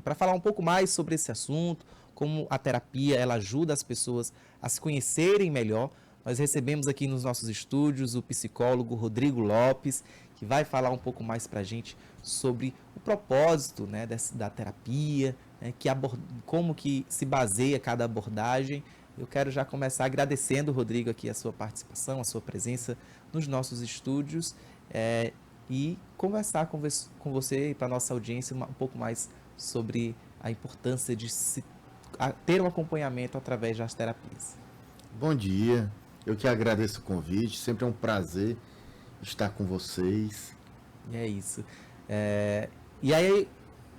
para falar um pouco mais sobre esse assunto, como a terapia ela ajuda as pessoas a se conhecerem melhor. Nós recebemos aqui nos nossos estúdios o psicólogo Rodrigo Lopes, que vai falar um pouco mais para a gente sobre o propósito, né, da terapia, né, como que se baseia cada abordagem. Eu quero já começar agradecendo, Rodrigo, aqui a sua participação, a sua presença nos nossos estúdios e conversar com você e para a nossa audiência um pouco mais sobre a importância de ter um acompanhamento através das terapias. Bom dia, eu que agradeço o convite, sempre é um prazer estar com vocês. É isso. E aí,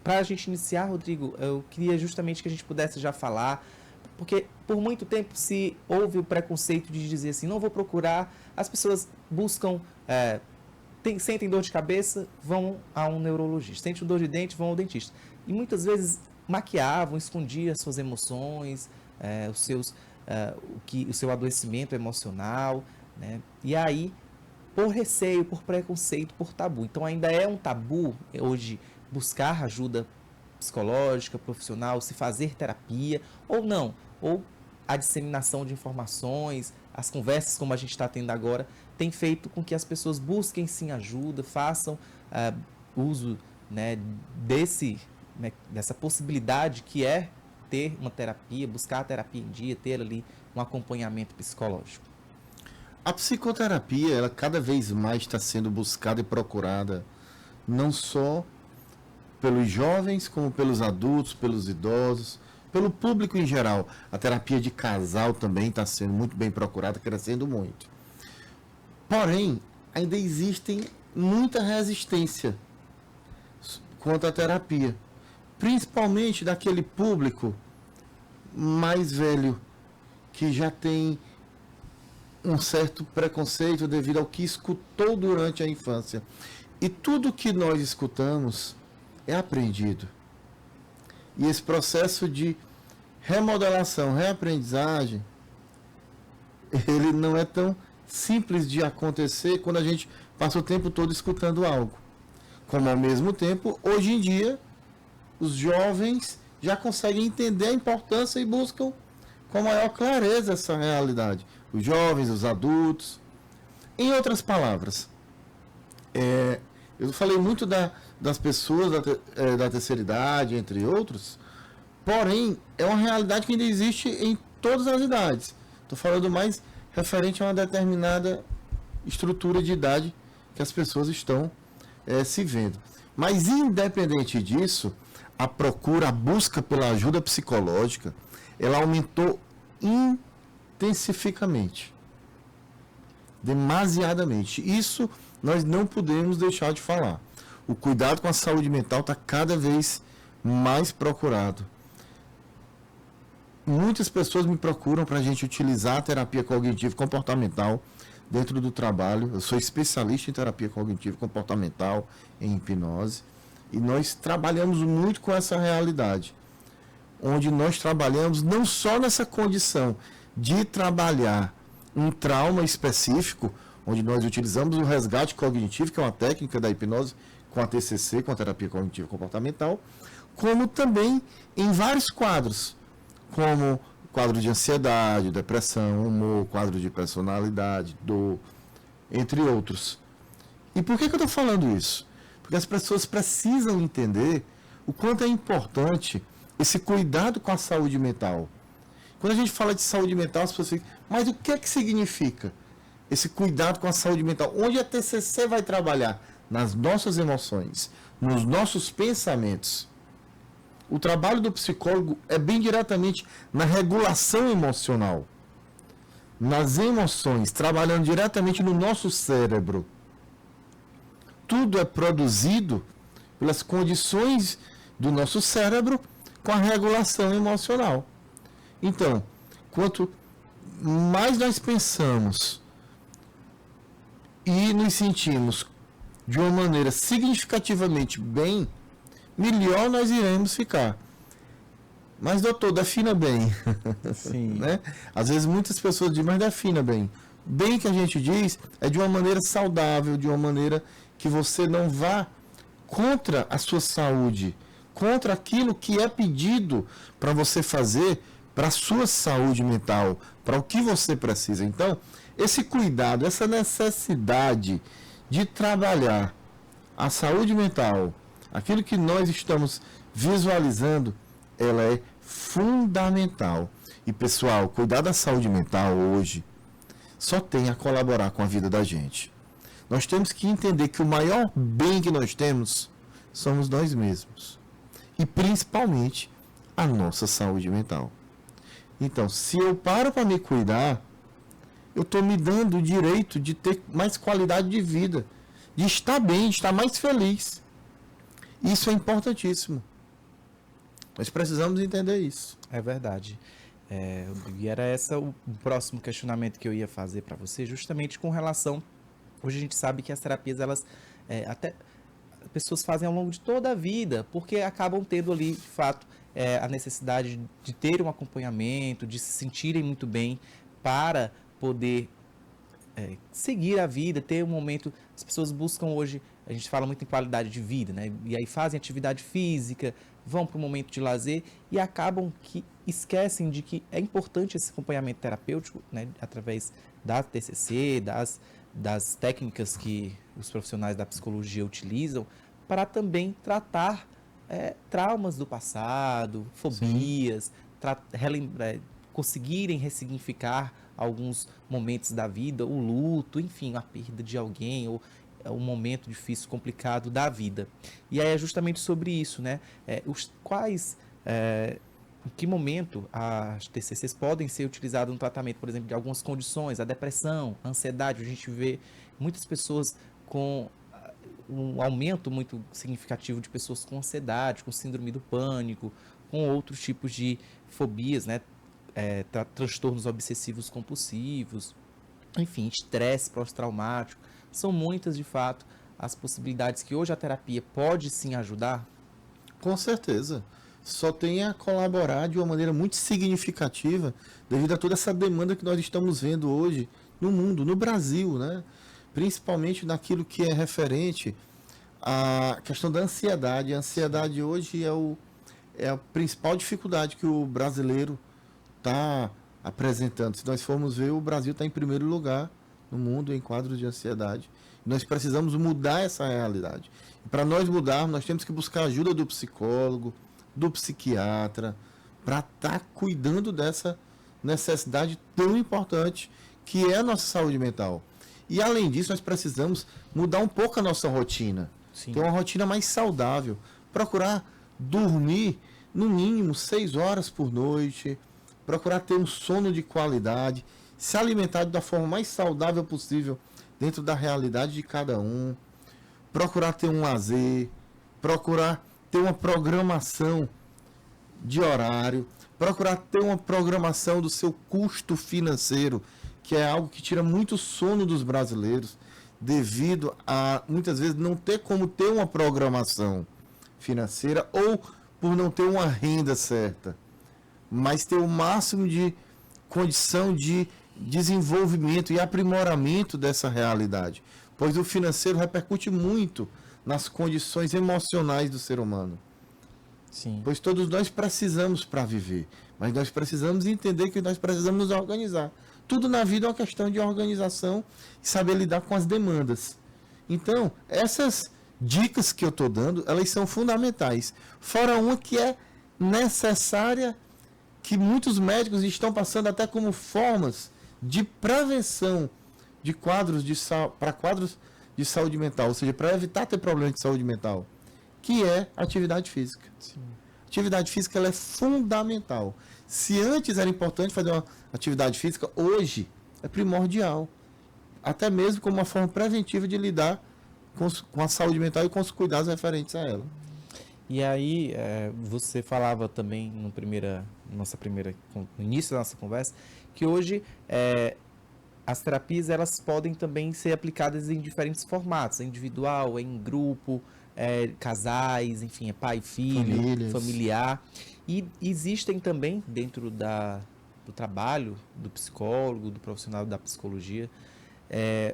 para a gente iniciar, Rodrigo, eu queria justamente que a gente pudesse já falar, porque por muito tempo se houve o preconceito de dizer assim, não vou procurar, as pessoas buscam, sentem dor de cabeça, vão a um neurologista, sentem dor de dente, vão ao dentista. E muitas vezes maquiavam, escondiam as suas emoções, o seu adoecimento emocional, né? E aí, por receio, por preconceito, por tabu. Então ainda é um tabu hoje buscar ajuda psicológica, profissional, se fazer terapia, ou não, ou a disseminação de informações, as conversas como a gente está tendo agora, tem feito com que as pessoas busquem sim ajuda, façam uso, né, dessa possibilidade que é ter uma terapia, buscar a terapia em dia, ter ali um acompanhamento psicológico. A psicoterapia, ela cada vez mais está sendo buscada e procurada, não só pelos jovens, como pelos adultos, pelos idosos, pelo público em geral. A terapia de casal também está sendo muito bem procurada, crescendo muito. Porém, ainda existem muita resistência quanto à terapia, principalmente daquele público mais velho, que já tem um certo preconceito devido ao que escutou durante a infância. E tudo que nós escutamos é aprendido. E esse processo de remodelação, reaprendizagem, ele não é tão simples de acontecer quando a gente passa o tempo todo escutando algo. Como ao mesmo tempo, hoje em dia, os jovens já conseguem entender a importância e buscam com maior clareza essa realidade. Os jovens, os adultos. Em outras palavras, eu falei muito das pessoas da terceira idade, entre outros, porém, é uma realidade que ainda existe em todas as idades. Estou falando mais referente a uma determinada estrutura de idade que as pessoas estão se vendo. Mas, independente disso, a procura, a busca pela ajuda psicológica, ela aumentou intensificamente, demasiadamente. Isso nós não podemos deixar de falar. O cuidado com a saúde mental está cada vez mais procurado. Muitas pessoas me procuram para a gente utilizar a terapia cognitivo comportamental dentro do trabalho. Eu sou especialista em terapia cognitivo comportamental, em hipnose, e nós trabalhamos muito com essa realidade, onde nós trabalhamos não só nessa condição de trabalhar um trauma específico, onde nós utilizamos o resgate cognitivo, que é uma técnica da hipnose, com a TCC, com a terapia cognitivo comportamental, como também em vários quadros, como quadro de ansiedade, depressão, humor, quadro de personalidade, dor, entre outros. E por que eu estou falando isso? Porque as pessoas precisam entender o quanto é importante esse cuidado com a saúde mental. Quando a gente fala de saúde mental, as pessoas ficam, mas o que é que significa esse cuidado com a saúde mental? Onde a TCC vai trabalhar? Nas nossas emoções, nos nossos pensamentos. O trabalho do psicólogo é bem diretamente na regulação emocional, nas emoções, trabalhando diretamente no nosso cérebro. Tudo é produzido pelas condições do nosso cérebro com a regulação emocional. Então, quanto mais nós pensamos e nos sentimos de uma maneira significativamente bem, melhor nós iremos ficar. Mas, doutor, defina bem. Sim. Né? Às vezes muitas pessoas dizem, mas defina bem. Bem que a gente diz é de uma maneira saudável, de uma maneira que você não vá contra a sua saúde, contra aquilo que é pedido para você fazer para a sua saúde mental, para o que você precisa. Então, esse cuidado, essa necessidade de trabalhar a saúde mental, aquilo que nós estamos visualizando, ela é fundamental. E pessoal, cuidar da saúde mental hoje só tem a colaborar com a vida da gente. Nós temos que entender que o maior bem que nós temos somos nós mesmos. E principalmente a nossa saúde mental. Então, se eu paro para me cuidar, eu estou me dando o direito de ter mais qualidade de vida, de estar bem, de estar mais feliz. Isso é importantíssimo. Nós precisamos entender isso. É verdade. E era esse o próximo questionamento que eu ia fazer para você, justamente com relação... Hoje a gente sabe que as terapias, elas até pessoas fazem ao longo de toda a vida, porque acabam tendo ali, de fato, a necessidade de ter um acompanhamento, de se sentirem muito bem para poder seguir a vida, ter um momento... As pessoas buscam hoje, a gente fala muito em qualidade de vida, né? E aí fazem atividade física, vão para um momento de lazer e acabam que esquecem de que é importante esse acompanhamento terapêutico, né? Através da TCC, das técnicas que os profissionais da psicologia utilizam para também tratar traumas do passado, fobias, conseguirem ressignificar alguns momentos da vida, o luto, enfim, a perda de alguém ou um momento difícil, complicado da vida. E aí é justamente sobre isso, né? Em que momento as TCCs podem ser utilizadas no tratamento, por exemplo, de algumas condições, a depressão, a ansiedade. A gente vê muitas pessoas com um aumento muito significativo de pessoas com ansiedade, com síndrome do pânico, com outros tipos de fobias, né? Transtornos obsessivos compulsivos, enfim, estresse pós-traumático. São muitas, de fato, as possibilidades que hoje a terapia pode sim ajudar. Com certeza. Só tem a colaborar de uma maneira muito significativa devido a toda essa demanda que nós estamos vendo hoje no mundo, no Brasil, né? Principalmente naquilo que é referente à questão da ansiedade. A ansiedade hoje é a principal dificuldade que o brasileiro está apresentando. Se nós formos ver, o Brasil está em primeiro lugar no mundo em quadros de ansiedade. Nós precisamos mudar essa realidade. E para nós mudarmos, nós temos que buscar a ajuda do psicólogo, do psiquiatra, para estar cuidando dessa necessidade tão importante que é a nossa saúde mental. E além disso, nós precisamos mudar um pouco a nossa rotina. Sim. Ter uma rotina mais saudável. Procurar dormir no mínimo 6 horas por noite. Procurar ter um sono de qualidade. Se alimentar da forma mais saudável possível dentro da realidade de cada um. Procurar ter um lazer. Procurar ter uma programação de horário, procurar ter uma programação do seu custo financeiro, que é algo que tira muito sono dos brasileiros, devido a, muitas vezes, não ter como ter uma programação financeira ou por não ter uma renda certa, mas ter o máximo de condição de desenvolvimento e aprimoramento dessa realidade, pois o financeiro repercute muito nas condições emocionais do ser humano. Sim. Pois todos nós precisamos para viver, mas nós precisamos entender que nós precisamos nos organizar. Tudo na vida é uma questão de organização e saber lidar com as demandas. Então, essas dicas que eu estou dando, elas são fundamentais. Fora uma que é necessária, que muitos médicos estão passando até como formas de prevenção de quadros para quadros de saúde mental, ou seja, para evitar ter problemas de saúde mental, que é atividade física. Sim. Atividade física ela é fundamental. Se antes era importante fazer uma atividade física, hoje é primordial. Até mesmo como uma forma preventiva de lidar com a saúde mental e com os cuidados referentes a ela. E aí, você falava também no início da nossa conversa, que hoje as terapias elas podem também ser aplicadas em diferentes formatos, individual, em grupo, casais, enfim, pai e filho, Famílias. familiar. E existem também, dentro do trabalho do psicólogo, do profissional da psicologia,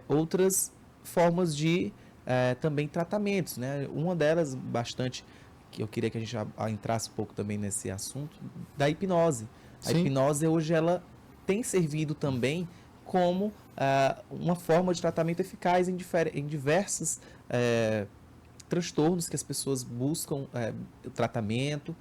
outras formas de também tratamentos, né? Uma delas bastante que eu queria que a gente entrasse um pouco também nesse assunto, da hipnose. A Sim. hipnose hoje ela tem servido também como uma forma de tratamento eficaz em diversos transtornos que as pessoas buscam tratamento,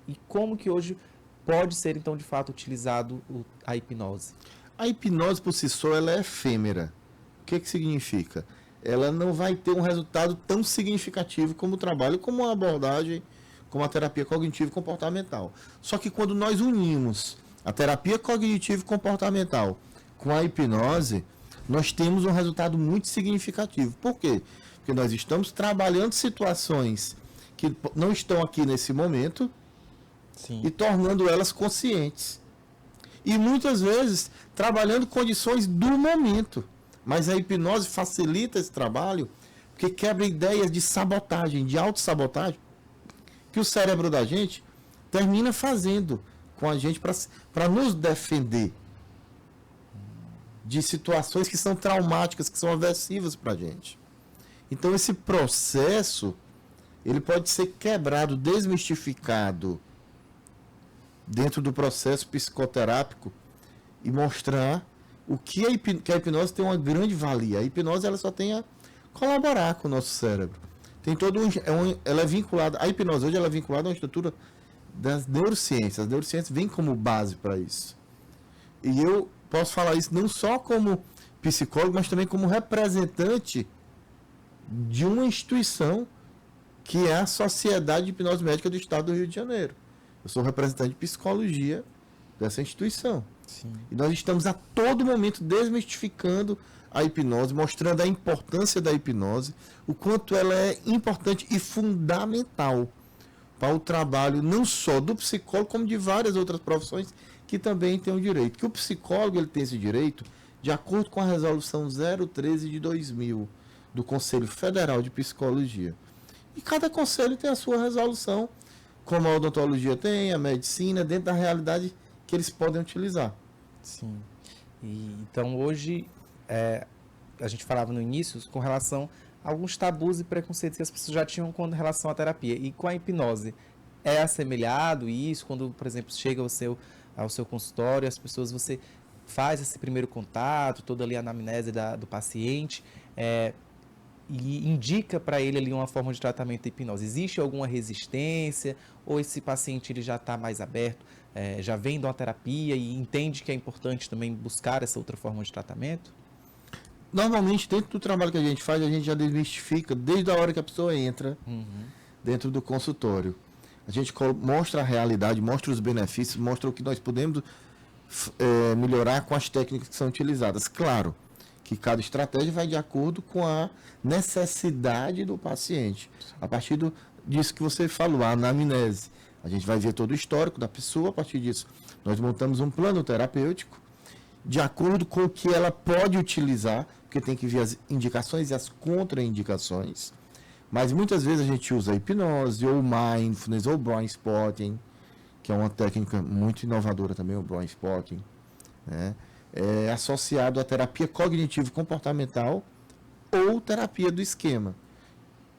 e como que hoje pode ser então de fato utilizado a hipnose. A hipnose por si só ela é efêmera. O que significa? Ela não vai ter um resultado tão significativo como o trabalho, como a abordagem, como a terapia cognitivo-comportamental. Só que quando nós unimos a terapia cognitivo-comportamental com a hipnose, nós temos um resultado muito significativo. Por quê? Porque nós estamos trabalhando situações que não estão aqui nesse momento. Sim. E tornando elas conscientes. E muitas vezes trabalhando condições do momento. Mas a hipnose facilita esse trabalho porque quebra ideias de sabotagem, de autossabotagem, que o cérebro da gente termina fazendo com a gente para nos defender de situações que são traumáticas, que são aversivas para a gente. Então esse processo ele pode ser quebrado, desmistificado dentro do processo psicoterápico e mostrar o que a hipnose tem uma grande valia. A hipnose ela só tem a colaborar com o nosso cérebro. Tem todo ela é vinculada, a hipnose hoje ela é vinculada a uma estrutura das neurociências. As neurociências vêm como base para isso. E eu posso falar isso não só como psicólogo, mas também como representante de uma instituição que é a Sociedade de Hipnose Médica do Estado do Rio de Janeiro. Eu sou representante de psicologia dessa instituição. Sim. E nós estamos a todo momento desmistificando a hipnose, mostrando a importância da hipnose, o quanto ela é importante e fundamental para o trabalho não só do psicólogo, como de várias outras profissões que também têm o direito. Que o psicólogo ele tem esse direito de acordo com a resolução 013 de 2000 do Conselho Federal de Psicologia. E cada conselho tem a sua resolução, como a odontologia tem, a medicina, dentro da realidade que eles podem utilizar. Sim. Então hoje, a gente falava no início com relação a alguns tabus e preconceitos que as pessoas já tinham com relação à terapia. E com a hipnose, é assemelhado isso? Quando, por exemplo, chega ao seu consultório, as pessoas, você faz esse primeiro contato, toda ali a anamnese do paciente, e indica para ele ali uma forma de tratamento de hipnose. Existe alguma resistência? Ou esse paciente ele já está mais aberto, já vem de uma terapia e entende que é importante também buscar essa outra forma de tratamento? Normalmente, dentro do trabalho que a gente faz, a gente já desmistifica desde a hora que a pessoa entra dentro do consultório. A gente mostra a realidade, mostra os benefícios, mostra o que nós podemos melhorar com as técnicas que são utilizadas. Claro que cada estratégia vai de acordo com a necessidade do paciente. A partir disso que você falou, a anamnese. A gente vai ver todo o histórico da pessoa, a partir disso nós montamos um plano terapêutico de acordo com o que ela pode utilizar, porque tem que ver as indicações e as contraindicações. Mas muitas vezes a gente usa a hipnose, ou mindfulness, ou brain spotting, que é uma técnica muito inovadora também, o brain spotting, né? É associado à terapia cognitivo-comportamental ou terapia do esquema,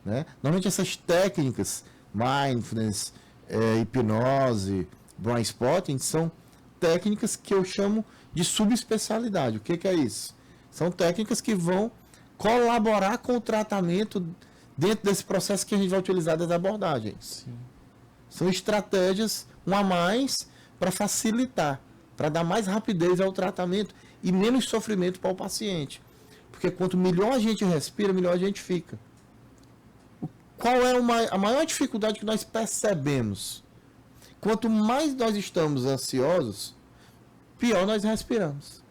né? Normalmente essas técnicas, mindfulness, hipnose, brain spotting, são técnicas que eu chamo de subespecialidade. O que é isso? São técnicas que vão colaborar com o tratamento dentro desse processo que a gente vai utilizar das abordagens. Sim. São estratégias a mais para facilitar, para dar mais rapidez ao tratamento e menos sofrimento para o paciente. Porque quanto melhor a gente respira, melhor a gente fica. Qual é a maior dificuldade que nós percebemos? Quanto mais nós estamos ansiosos, pior nós respiramos.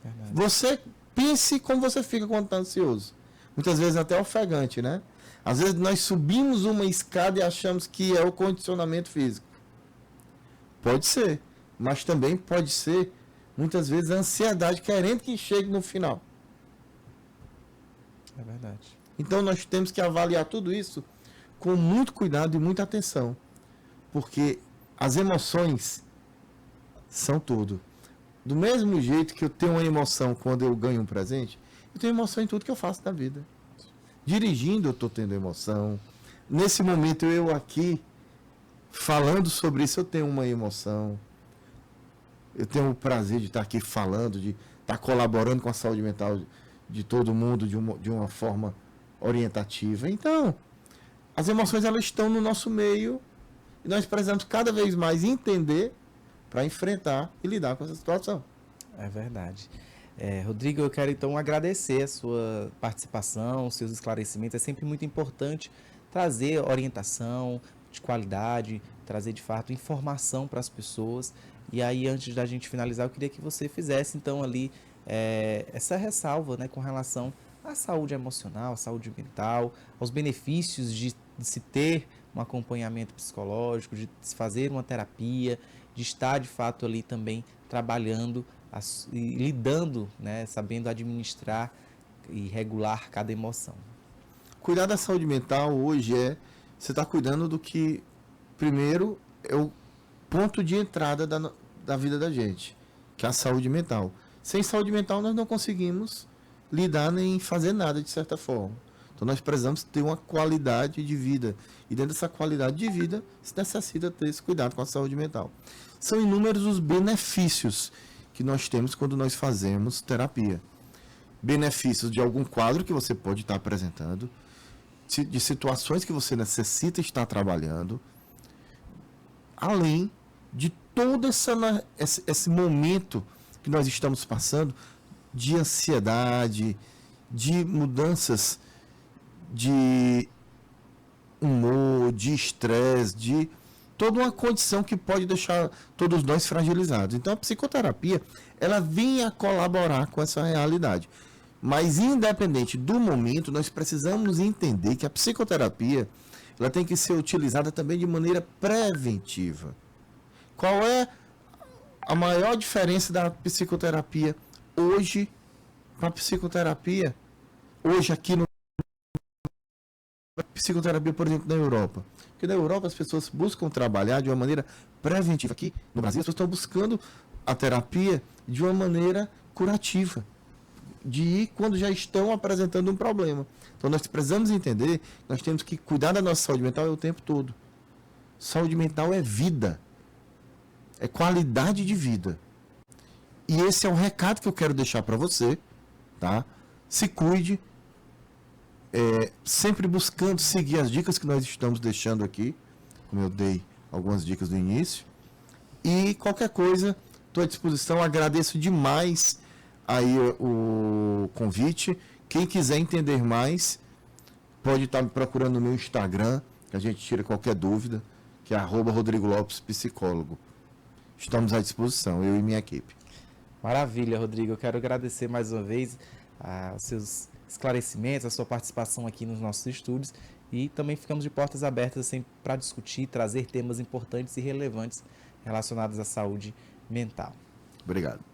Verdade. Você pense como você fica quando está ansioso. Muitas vezes até ofegante, né? Às vezes nós subimos uma escada e achamos que é o condicionamento físico. Pode ser, mas também pode ser, muitas vezes, a ansiedade querendo que chegue no final. É verdade. Então nós temos que avaliar tudo isso com muito cuidado e muita atenção. Porque as emoções são tudo. Do mesmo jeito que eu tenho uma emoção quando eu ganho um presente, eu tenho emoção em tudo que eu faço na vida. Dirigindo eu estou tendo emoção, nesse momento eu aqui, falando sobre isso, eu tenho uma emoção. Eu tenho o prazer de estar aqui falando, de estar colaborando com a saúde mental de todo mundo de uma forma orientativa. Então, as emoções elas estão no nosso meio e nós precisamos cada vez mais entender para enfrentar e lidar com essa situação. É verdade. Rodrigo, eu quero então agradecer a sua participação, os seus esclarecimentos. É sempre muito importante trazer orientação de qualidade, trazer de fato informação para as pessoas. E aí, antes da gente finalizar, eu queria que você fizesse então ali essa ressalva, né, com relação à saúde emocional, à saúde mental, aos benefícios de se ter um acompanhamento psicológico, de se fazer uma terapia, de estar de fato ali também trabalhando e lidando, né, sabendo administrar e regular cada emoção. Cuidar da saúde mental hoje você está cuidando do que, primeiro, é o ponto de entrada da vida da gente, que é a saúde mental. Sem saúde mental nós não conseguimos lidar nem fazer nada de certa forma. Então nós precisamos ter uma qualidade de vida. E dentro dessa qualidade de vida se necessita ter esse cuidado com a saúde mental. São inúmeros os benefícios que nós temos quando nós fazemos terapia. Benefícios de algum quadro que você pode estar apresentando, de situações que você necessita estar trabalhando, além de todo esse momento que nós estamos passando de ansiedade, de mudanças de humor, de estresse, de toda uma condição que pode deixar todos nós fragilizados. Então a psicoterapia, ela vem a colaborar com essa realidade. Mas independente do momento, nós precisamos entender que a psicoterapia, ela tem que ser utilizada também de maneira preventiva. Qual é a maior diferença da psicoterapia hoje para a psicoterapia hoje aqui no psicoterapia, por exemplo, na Europa? Porque na Europa as pessoas buscam trabalhar de uma maneira preventiva. Aqui no Brasil as pessoas estão buscando a terapia de uma maneira curativa, de ir quando já estão apresentando um problema. Então nós precisamos entender que nós temos que cuidar da nossa saúde mental o tempo todo. Saúde mental é vida, é qualidade de vida. E esse é o recado que eu quero deixar para você, tá? Se cuide, sempre buscando seguir as dicas que nós estamos deixando aqui, como eu dei algumas dicas no início. E qualquer coisa, estou à disposição. Agradeço demais aí o convite. Quem quiser entender mais, pode estar me procurando no meu Instagram, que a gente tira qualquer dúvida, que é @Rodrigo Lopes Psicólogo. Estamos à disposição, eu e minha equipe. Maravilha, Rodrigo. Eu quero agradecer mais uma vez os seus esclarecimentos, a sua participação aqui nos nossos estúdios e também ficamos de portas abertas assim, para discutir, trazer temas importantes e relevantes relacionados à saúde mental. Obrigado.